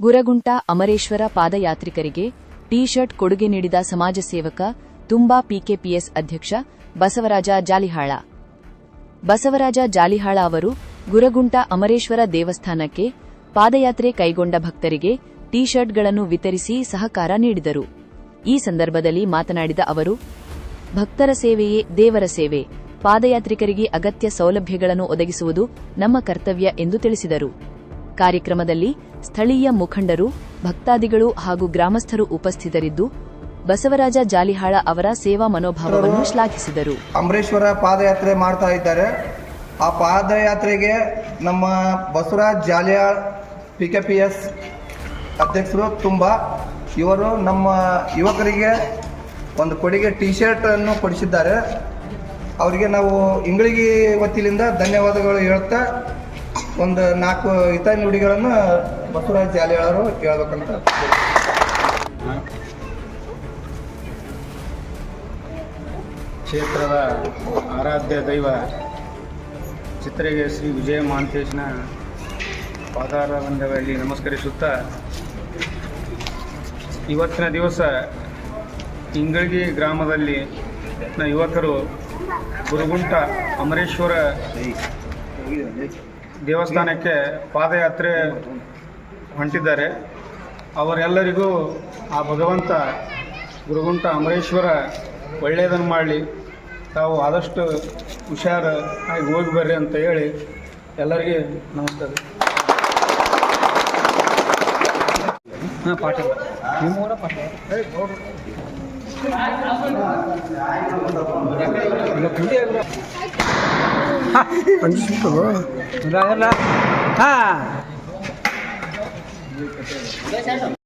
ಗುರಗುಂಟ Amareshwara ಪಾದಯಾತ್ರಿಕರಿಗೆ T shirt ಕೊಡುಗೆ ನೀಡಿದ ಸಮಾಜ ಸೇವಕ ತುಂಬಾ ಪಿಕೆಪಿಎಸ್ ಅಧ್ಯಕ್ಷ ಬಸವರಾಜ ಜಾಲಿಹಾಳ. ಬಸವರಾಜ ಜಾಲಿಹಾಳ ಅವರು ಗುರಗುಂಟ ಅಮರೇಶ್ವರ ದೇವಸ್ಥಾನಕ್ಕೆ ಪಾದಯಾತ್ರೆ ಕೈಗೊಂಡ ಭಕ್ತರಿಗೆ ಟಿ ಶರ್ಟ್ಗಳನ್ನು ವಿತರಿಸಿ ಸಹಕಾರ ನೀಡಿದರು. ಈ ಸಂದರ್ಭದಲ್ಲಿ ಮಾತನಾಡಿದ ಅವರು, ಭಕ್ತರ ಸೇವೆಯೇ ದೇವರ ಸೇವೆ, ಪಾದಯಾತ್ರಿಕರಿಗೆ ಅಗತ್ಯ ಸೌಲಭ್ಯಗಳನ್ನು ಒದಗಿಸುವುದು ನಮ್ಮ ಕರ್ತವ್ಯ ಎಂದು ತಿಳಿಸಿದರು. ಕಾರ್ಯಕ್ರಮದಲ್ಲಿ ಸ್ಥಳೀಯ ಮುಖಂಡರು, ಭಕ್ತಾದಿಗಳು ಹಾಗೂ ಗ್ರಾಮಸ್ಥರು ಉಪಸ್ಥಿತರಿದ್ದು ಬಸವರಾಜ ಜಾಲಿಹಾಳ ಅವರ ಸೇವಾ ಮನೋಭಾವವನ್ನು ಶ್ಲಾಘಿಸಿದರು. ಅಮರೇಶ್ವರ ಪಾದಯಾತ್ರೆ ಮಾಡ್ತಾ ಇದ್ದಾರೆ. ಆ ಪಾದಯಾತ್ರೆಗೆ ನಮ್ಮ ಬಸವರಾಜ ಜಾಲಿಹಾಳ ಪಿಕೆಪಿಎಸ್ ಅಧ್ಯಕ್ಷರು ಇವರು ನಮ್ಮ ಯುವಕರಿಗೆ ಒಂದು ಕೊಡುಗೆ ಟಿ ಶರ್ಟ್ ಅನ್ನು ಕೊಡಿಸಿದ್ದಾರೆ. ಅವರಿಗೆ ನಾವು ಇಂಗಳಿಗೆ ವತಿಯಿಂದ ಧನ್ಯವಾದಗಳು ಹೇಳ್ತಾ ಒಂದು 4 ಹಿತ ನುಡಿಗಳನ್ನು ಬಸವರಾಜ ಜಾಲಿಹಾಳರು ಹೇಳ್ಬೇಕಂತ. ಕ್ಷೇತ್ರದ ಆರಾಧ್ಯ ದೈವ ಚಿತ್ರಗೆ ಶ್ರೀ ವಿಜಯ ಮಹಾಂತೇಶನ ಪಾದಾರವಿಂದಗಳಲ್ಲಿ ನಮಸ್ಕರಿಸುತ್ತಾ, ಇವತ್ತಿನ ದಿವಸ ಇಂಗಳಗಿ ಗ್ರಾಮದಲ್ಲಿ ಯುವಕರು ಗುರುಗುಂಟ ಅಮರೇಶ್ವರ ದೇವಸ್ಥಾನಕ್ಕೆ ಪಾದಯಾತ್ರೆ ಹೊಂಟಿದ್ದಾರೆ. ಅವರೆಲ್ಲರಿಗೂ ಆ ಭಗವಂತ ಗುರುಗುಂಟ ಅಮರೇಶ್ವರ ಒಳ್ಳೆಯದನ್ನು ಮಾಡಲಿ, ತಾವು ಆದಷ್ಟು ಹುಷಾರಾಗಿ ಹೋಗಿ ಬರ್ರಿ ಅಂತ ಹೇಳಿ ಎಲ್ಲರಿಗೆ ನಮಸ್ಕಾರ. ಪಾಠ